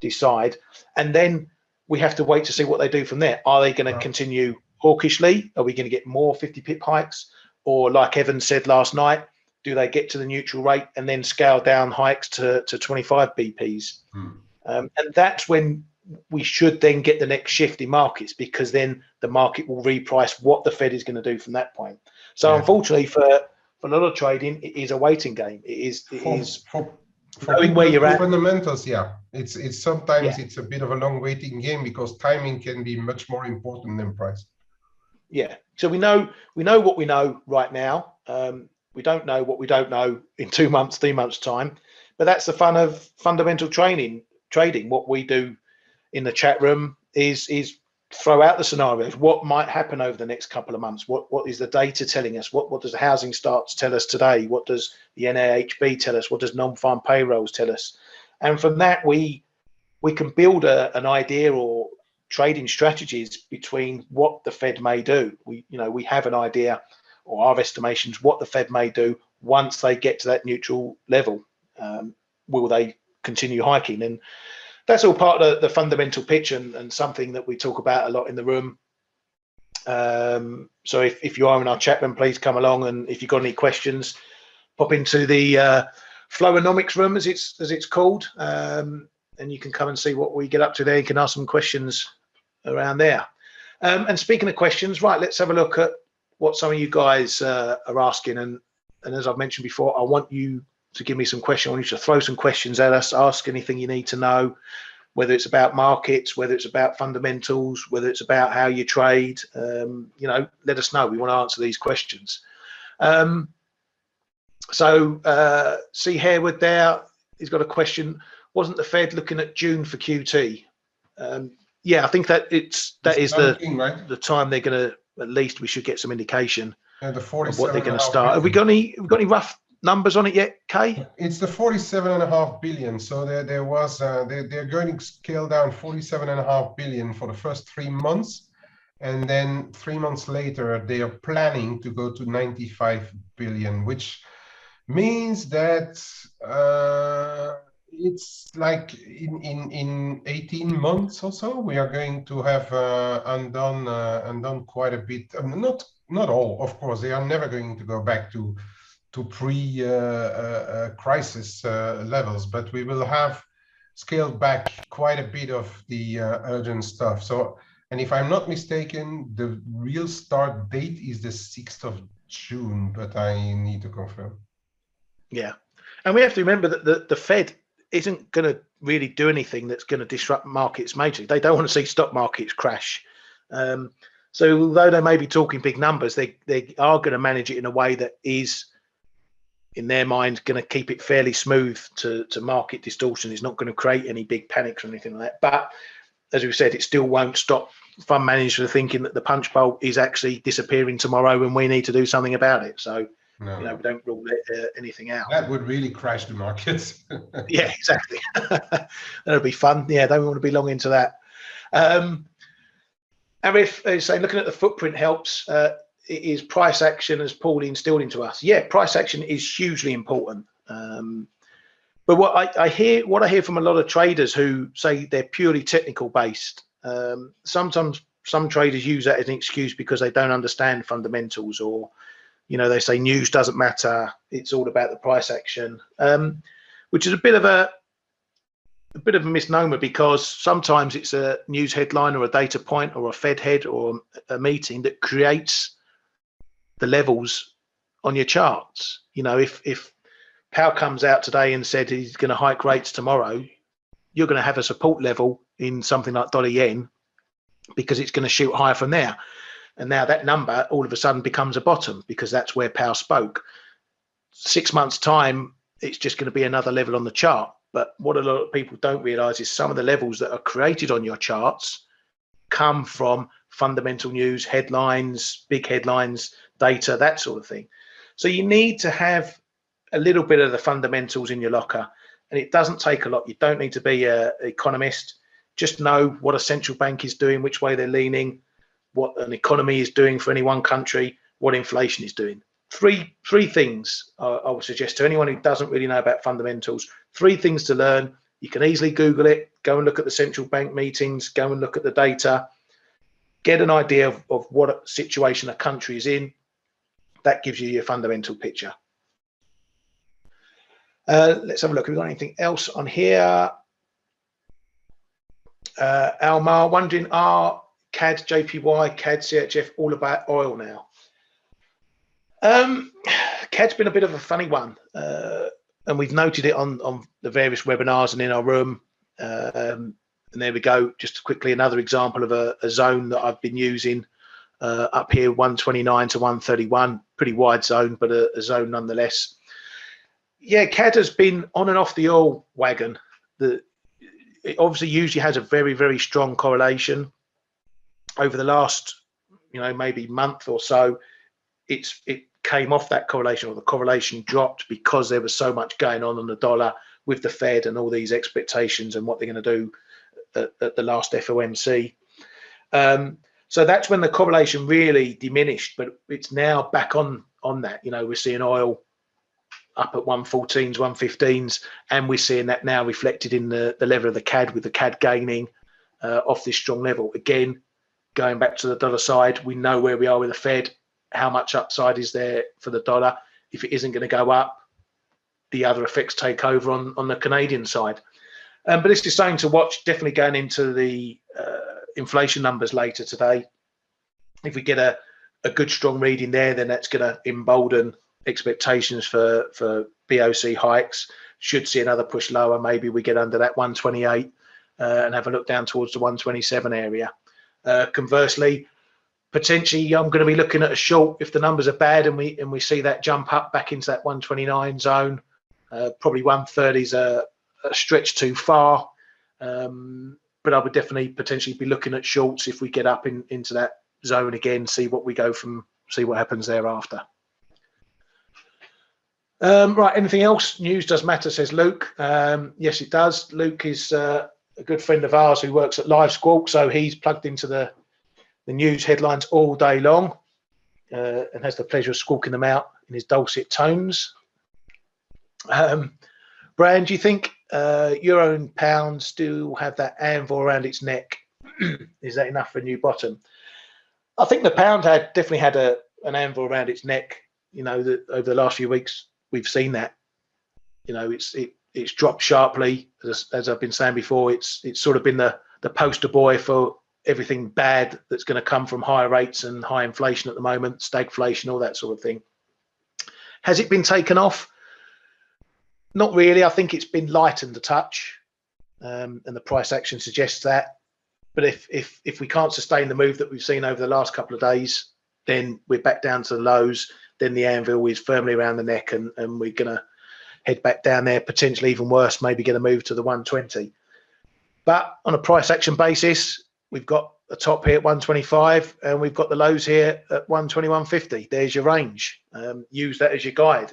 [SPEAKER 1] decide, and then we have to wait to see what they do from there. Are they going to continue hawkishly? Are we going to get more 50 pip hikes? Or like Evan said last night, do they get to the neutral rate and then scale down hikes to 25 BPs? And that's when we should then get the next shift in markets, because then the market will reprice what the Fed is going to do from that point. So unfortunately for a lot of trading, it is a waiting game. It is
[SPEAKER 3] for
[SPEAKER 1] knowing where you're at.
[SPEAKER 3] Fundamentals, it's sometimes it's a bit of a long waiting game, because timing can be much more important than price. Yeah.
[SPEAKER 1] So we know what we know right now. We don't know what we don't know in 2 months, 3 months time. But that's the fun of fundamental trading. What we do in the chat room is throw out the scenarios. What might happen over the next couple of months? What is the data telling us? What does the housing starts tell us today? What does the NAHB tell us? What does non-farm payrolls tell us? And from that, we can build an idea or trading strategies between what the Fed may do. We have an idea, or our estimations, what the Fed may do once they get to that neutral level. Will they continue hiking? And that's all part of the fundamental pitch, and something that we talk about a lot in the room. So if you are in our chat room, please come along, and if you've got any questions, pop into the Flowonomics room, as it's called, and you can come and see what we get up to there. You can ask some questions around there. And speaking of questions, right, let's have a look at what some of you guys are asking. And as I've mentioned before, I want you to give me some questions. I want you to throw some questions at us, ask anything you need to know, whether it's about markets, whether it's about fundamentals, whether it's about how you trade. Let us know. We want to answer these questions. See Harewood there, he's got a question. Wasn't the Fed looking at June for QT? I think that is the time they're going to, at least we should get some indication of what they're going to start. Have we got any rough numbers on it yet, Kay?
[SPEAKER 3] It's the 47.5 billion. So they're going to scale down 47.5 billion for the first 3 months, and then 3 months later they are planning to go to 95 billion, which means that it's like in 18 months or so we are going to have undone quite a bit. Not all, of course. They are never going to go back to pre-crisis levels, but we will have scaled back quite a bit of the urgent stuff. So, and if I'm not mistaken, the real start date is the 6th of June, but I need to confirm.
[SPEAKER 1] Yeah, and we have to remember that the Fed isn't going to really do anything that's going to disrupt markets majorly. They don't want to see stock markets crash. So although they may be talking big numbers, they are going to manage it in a way that is, in their mind, going to keep it fairly smooth to market distortion. It's not going to create any big panics or anything like that. But as we said, it still won't stop fund managers thinking that the punch bowl is actually disappearing tomorrow and we need to do something about it. So we don't rule anything out.
[SPEAKER 3] That would really crash the markets.
[SPEAKER 1] Yeah, exactly. That'll be fun. Yeah, don't want to be long into that. Arif is saying, looking at the footprint helps. Is price action, as Paul instilled into us? Yeah, price action is hugely important. But what I hear from a lot of traders who say they're purely technical based. Sometimes some traders use that as an excuse because they don't understand fundamentals, or they say news doesn't matter. It's all about the price action, which is a bit of a misnomer, because sometimes it's a news headline or a data point or a Fed head or a meeting that creates the levels on your charts. If Powell comes out today and said he's going to hike rates tomorrow, you're going to have a support level in something like dollar yen, because it's going to shoot higher from there. And now that number all of a sudden becomes a bottom, because that's where Powell spoke. 6 months time, it's just going to be another level on the chart. But what a lot of people don't realize is some of the levels that are created on your charts come from fundamental news, headlines, big headlines, data, that sort of thing. So you need to have a little bit of the fundamentals in your locker, and it doesn't take a lot. You don't need to be an economist. Just know what a central bank is doing, which way they're leaning, what an economy is doing for any one country, what inflation is doing. Three things I would suggest to anyone who doesn't really know about fundamentals. 3 things to learn. You can easily Google it, go and look at the central bank meetings, go and look at the data, get an idea of what situation a country is in. That gives you your fundamental picture. Let's have a look. Have we got anything else on here? Almar wondering, are CAD, JPY, CAD, CHF all about oil now? CAD's been a bit of a funny one, and we've noted it on the various webinars and in our room. And there we go. Just quickly, another example of a zone that I've been using up here, 129 to 131. Pretty wide zone, but a zone nonetheless. Yeah, CAD has been on and off the oil wagon. It obviously usually has a very, very strong correlation. Over the last, maybe month or so, it came off that correlation, or the correlation dropped, because there was so much going on the dollar with the Fed and all these expectations and what they're going to do at the last FOMC. So that's when the correlation really diminished, but it's now back on that. We're seeing oil up at 114s, 115s, and we're seeing that now reflected in the level of the CAD, with the CAD gaining off this strong level. Again, going back to the dollar side, we know where we are with the Fed, how much upside is there for the dollar. If it isn't going to go up, the other effects take over on the Canadian side. But this is something to watch, definitely going into the inflation numbers later today. If we get a good strong reading there, then that's going to embolden expectations for BOC hikes. Should see another push lower. Maybe we get under that 128 and have a look down towards the 127 area. Conversely, potentially I'm going to be looking at a short if the numbers are bad and we see that jump up back into that 129 zone. Probably 130 is a stretch too far, but I would definitely potentially be looking at shorts if we get up into that zone again, see what happens thereafter. Right, anything else? News does matter, says Luke. Yes, it does. Luke is a good friend of ours who works at Live Squawk, so he's plugged into the news headlines all day long and has the pleasure of squawking them out in his dulcet tones. Brian, do you think euro and pound still have that anvil around its neck? Is that enough for a new bottom? I think the pound definitely had an anvil around its neck. That over the last few weeks we've seen that. It's dropped sharply, as I've been saying before. It's sort of been the poster boy for everything bad that's going to come from higher rates and high inflation at the moment, stagflation, all that sort of thing. Has it been taken off? Not really. I think it's been lightened a touch, and the price action suggests that. But if we can't sustain the move that we've seen over the last couple of days, then we're back down to the lows. Then the anvil is firmly around the neck, and we're going to head back down there, potentially even worse, maybe get a move to the 120. But on a price action basis, we've got a top here at 125, and we've got the lows here at 121.50. There's your range. Use that as your guide.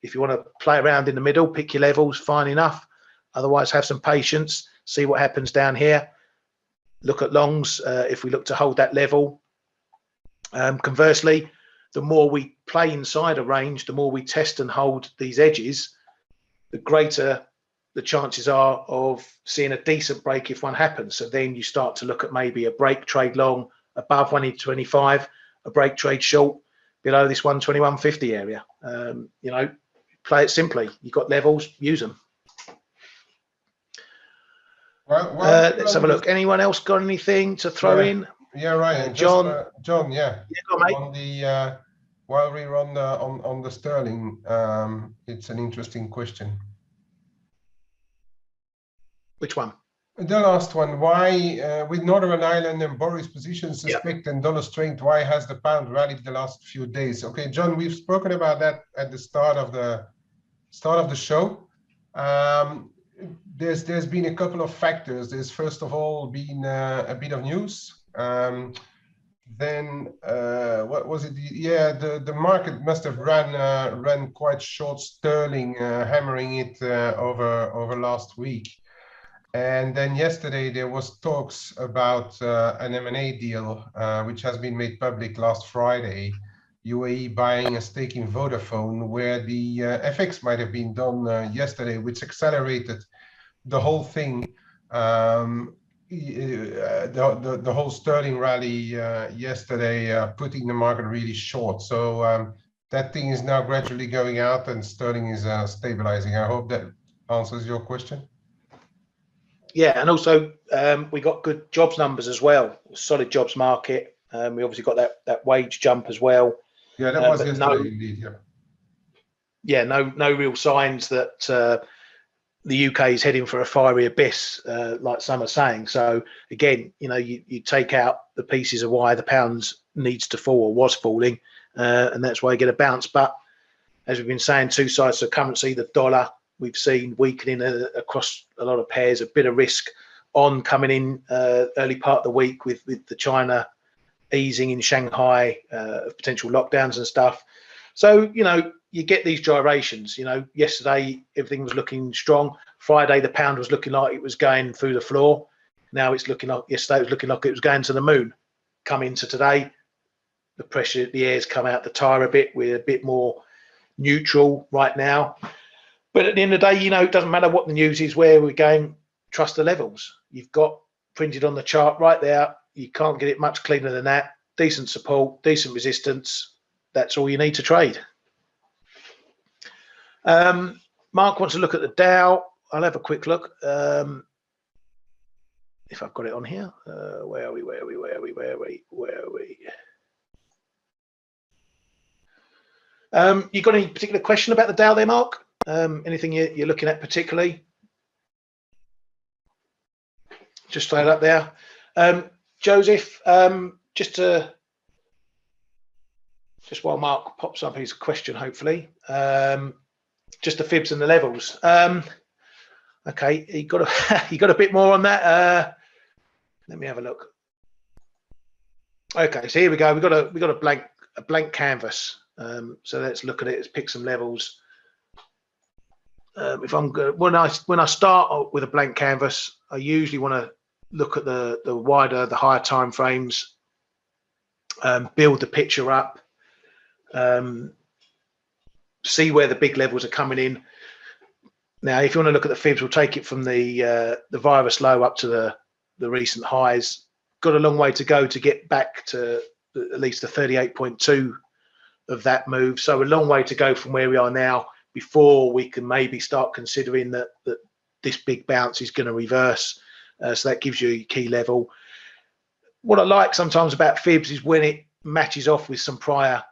[SPEAKER 1] If you want to play around in the middle, pick your levels, fine enough. Otherwise, have some patience, see what happens down here. Look at longs if we look to hold that level. Conversely, the more we play inside a range, the more we test and hold these edges, the greater the chances are of seeing a decent break if one happens. So then you start to look at maybe a break trade long above 125, a break trade short below this 121.50 area. Play it simply. You've got levels, use them. Let's have a look. Anyone else got anything to throw in?
[SPEAKER 3] Yeah, Ryan.
[SPEAKER 1] John.
[SPEAKER 3] John, yeah.
[SPEAKER 1] Yeah, go on, mate.
[SPEAKER 3] On the while we're on the sterling, it's an interesting question.
[SPEAKER 1] Which one?
[SPEAKER 3] The last one. Why, with Northern Ireland and Boris positions suspect and dollar strength, why has the pound rallied the last few days? Okay, John, we've spoken about that at the start of the show. There's been a couple of factors. There's first of all been a bit of news. Then what was it? Yeah, the market must have ran quite short sterling, hammering it over last week. And then yesterday there was talks about an M&A deal, which has been made public last Friday. UAE buying a stake in Vodafone, where the FX might have been done yesterday, which accelerated the whole thing. The whole sterling rally yesterday, putting the market really short. So that thing is now gradually going out, and sterling is stabilizing. I hope that answers your question.
[SPEAKER 1] Yeah, and also we got good jobs numbers as well. Solid jobs market. We obviously got that wage jump as well.
[SPEAKER 3] Yeah, that was yesterday indeed. Yeah.
[SPEAKER 1] Yeah, no real signs that the UK is heading for a fiery abyss, like some are saying. So again, you take out the pieces of why the pound needs to fall or was falling, and that's why you get a bounce. But as we've been saying, two sides of the currency, the dollar, we've seen weakening across a lot of pairs, a bit of risk on coming in early part of the week with the China easing in Shanghai of potential lockdowns and stuff. So, you get these gyrations. Yesterday, everything was looking strong. Friday, the pound was looking like it was going through the floor. Now it's looking like, yesterday it was looking like it was going to the moon. Come into today, the pressure, the air's come out the tire a bit. We're a bit more neutral right now. But at the end of the day, it doesn't matter what the news is, where we're going, trust the levels. You've got printed on the chart right there. You can't get it much cleaner than that. Decent support, decent resistance. That's all you need to trade. Mark wants to look at the Dow. I'll have a quick look. If I've got it on here. Where are we? You got any particular question about the Dow there, Mark? Anything you're looking at particularly? Just throw it up there. Joseph, just while Mark pops up his question, hopefully, just the fibs and the levels. Okay, you got a bit more on that. Let me have a look. Okay, so here we go. We got a blank canvas. So let's look at it. Let's pick some levels. If I'm good, when I start with a blank canvas, I usually want to look at the wider, the higher time frames, build the picture up, see where the big levels are coming in. Now, if you want to look at the fibs, we'll take it from the virus low up to the recent highs. Got a long way to go to get back to at least the 38.2 of that move. So a long way to go from where we are now before we can maybe start considering that this big bounce is going to reverse. So that gives you a key level. What I like sometimes about fibs is when it matches off with some prior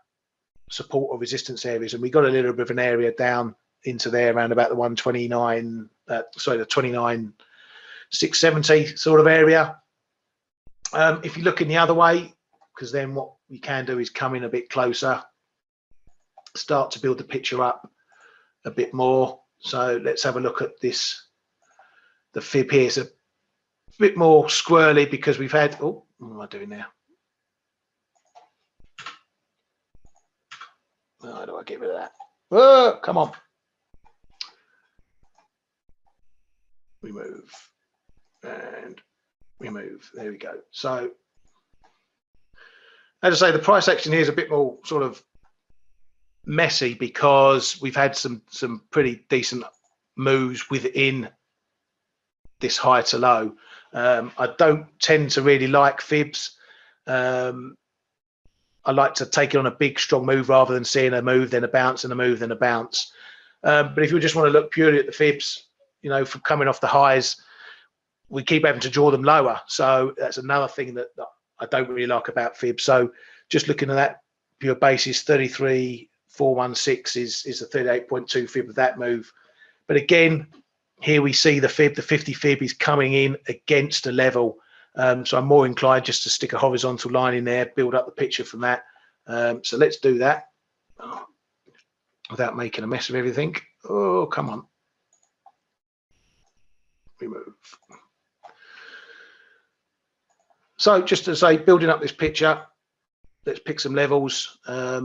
[SPEAKER 1] support or resistance areas, and we got a little bit of an area down into there around about the 129, the 29,670 sort of area. If you look in the other way, because then what you can do is come in a bit closer, start to build the picture up a bit more. So let's have a look at this. The fib here is a bit more squirrely because we've had, what am I doing there? How do I get rid of that? Oh, come on. Remove and remove. There we go. So as I say, the price action here is a bit more sort of messy because we've had some pretty decent moves within this high to low. I don't tend to really like fibs. I like to take it on a big strong move rather than seeing a move then a bounce and a move then a bounce. But if you just want to look purely at the fibs, from coming off the highs, we keep having to draw them lower. So that's another thing that I don't really like about fibs. So just looking at that pure basis, 33,416 is the 38.2 fib of that move. But again, here we see the fib, the 50 fib is coming in against a level. So I'm more inclined just to stick a horizontal line in there, build up the picture from that. So let's do that without making a mess of everything. Oh, come on. Remove. So just to say, building up this picture, let's pick some levels. I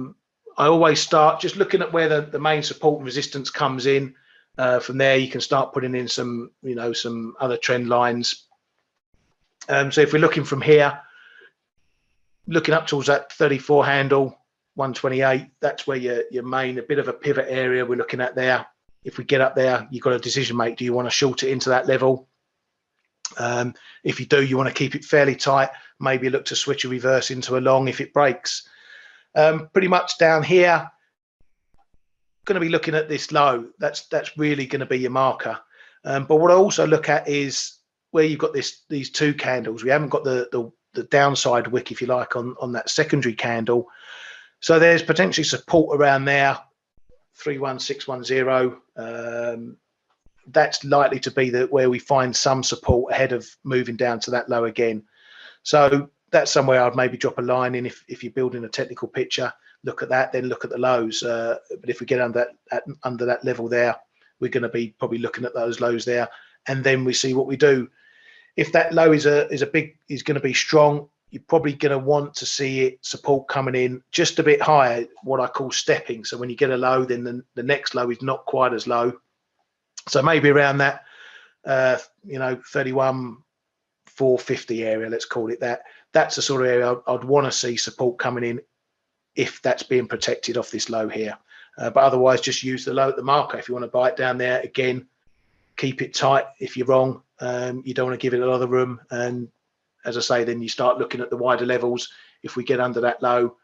[SPEAKER 1] always start just looking at where the main support and resistance comes in. From there, you can start putting in some, some other trend lines. So if we're looking from here, looking up towards that 34 handle, 128, that's where your main, a bit of a pivot area we're looking at there. If we get up there, you've got a decision make. Do you want to short it into that level? If you do, you want to keep it fairly tight, maybe look to switch a reverse into a long if it breaks. Pretty much down here, going to be looking at this low. That's really going to be your marker. But what I also look at is where you've got these two candles. We haven't got the downside wick, if you like, on that secondary candle. So there's potentially support around there, 31610. That's likely to be where we find some support ahead of moving down to that low again. So that's somewhere I'd maybe drop a line in if you're building a technical picture. Look at that, then look at the lows. But if we get under that level there, we're going to be probably looking at those lows there, and then we see what we do. If that low is going to be strong, you're probably going to want to see it support coming in just a bit higher, what I call stepping. So when you get a low, then the next low is not quite as low. So maybe around that, 31,450 area, let's call it that. That's the sort of area I'd want to see support coming in if that's being protected off this low here. But otherwise, just use the low at the marker. If you want to buy it down there, again, keep it tight. If you're wrong, you don't want to give it a lot of room. And as I say, then you start looking at the wider levels. If we get under that low,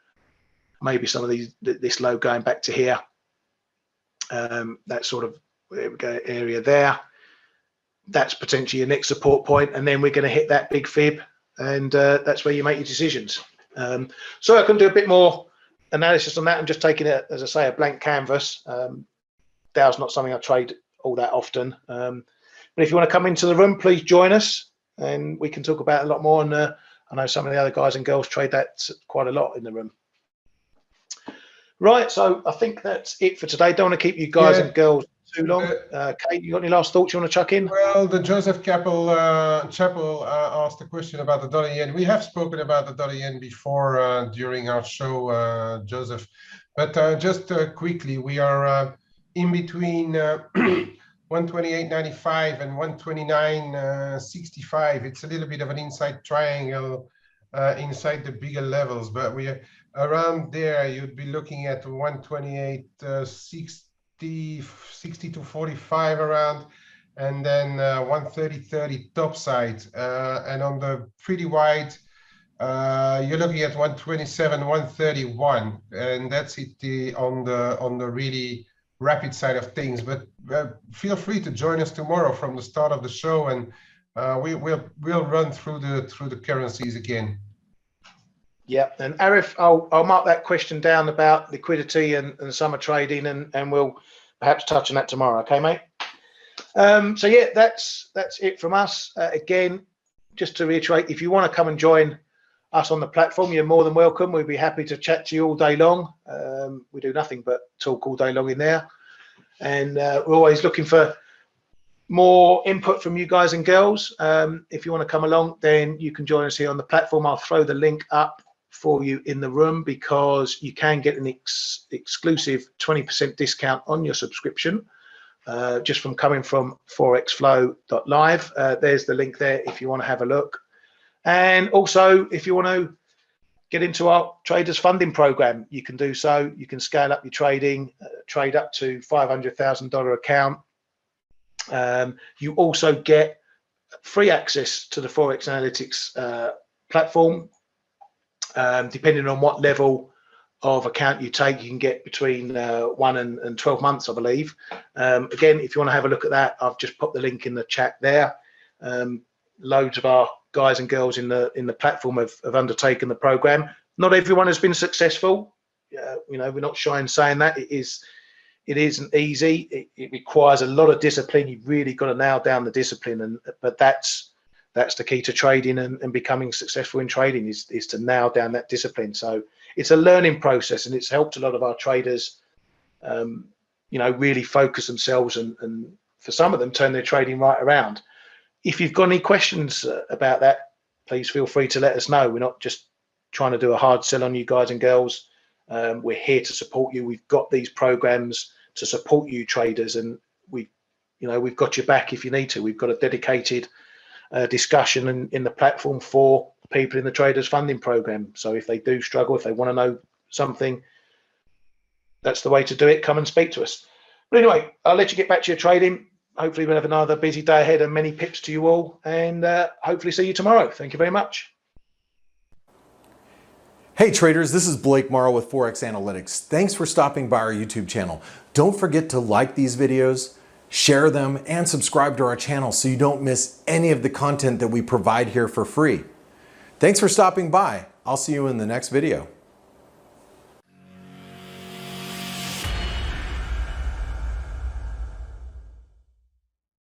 [SPEAKER 1] maybe some of this low going back to here, that sort of area there, that's potentially your next support point, and then we're going to hit that big fib, and that's where you make your decisions. So I can do a bit more analysis on that. I'm just taking it, as I say, a blank canvas. Dow's not something I trade all that often, but if you want to come into the room, please join us and we can talk about it a lot more. And I know some of the other guys and girls trade that quite a lot in the room. Right, so I think that's it for today. Don't want to keep you guys and girls too long. Kate, you got any last thoughts you want to chuck in?
[SPEAKER 3] Well, the Joseph Chapel asked a question about the dollar yen. We have spoken about the dollar yen before during our show, Joseph. But just quickly, we are in between 128.95 and 129.65. It's a little bit of an inside triangle inside the bigger levels, but we are around there. You'd be looking at 128.60, 60 to 45 around, and then 130.30 top side. And on the pretty wide, you're looking at 127, 131, and that's it on the really rapid side of things. But feel free to join us tomorrow from the start of the show, and we'll run through the currencies again.
[SPEAKER 1] Yeah, and Arif, I'll mark that question down about liquidity and summer trading, and we'll perhaps touch on that tomorrow. Okay, mate. So yeah, that's it from us. Again, just to reiterate, if you want to come and join us on the platform, you're more than welcome. We'd be happy to chat to you all day long. We do nothing but talk all day long in there, and we're always looking for more input from you guys and girls. If you want to come along, then you can join us here on the platform. I'll throw the link up for you in the room, because you can get an exclusive 20% discount on your subscription just from coming from forexflow.live. There's the link there if you want to have a look. And also, if you want to get into our traders funding program, you can do so. You can scale up your trading, trade up to $500,000 account. You also get free access to the ForexAnalytix platform. Depending on what level of account you take, you can get between 1 and 12 months, I believe. Again, if you want to have a look at that, I've just put the link in the chat there. Loads of our guys and girls in the platform have undertaken the program. Not everyone has been successful. You know, we're not shy in saying that it isn't easy. It requires a lot of discipline. You've really got to nail down the discipline, but that's the key to trading and becoming successful in trading is to nail down that discipline. So it's a learning process, and it's helped a lot of our traders, you know, really focus themselves and for some of them turn their trading right around. If you've got any questions about that, please feel free to let us know. We're not just trying to do a hard sell on you guys and girls. We're here to support you. We've got these programs to support you traders, and we've got your back if you need to. We've got a dedicated discussion in the platform for people in the traders funding program. So if they do struggle, if they want to know something, that's the way to do it. Come and speak to us. But anyway, I'll let you get back to your trading. Hopefully we'll have another busy day ahead and many pips to you all, and hopefully see you tomorrow. Thank you very much.
[SPEAKER 4] Hey traders, this is Blake Morrow with ForexAnalytix. Thanks for stopping by our YouTube channel. Don't forget to like these videos, share them, and subscribe to our channel so you don't miss any of the content that we provide here for free. Thanks for stopping by. I'll see you in the next video.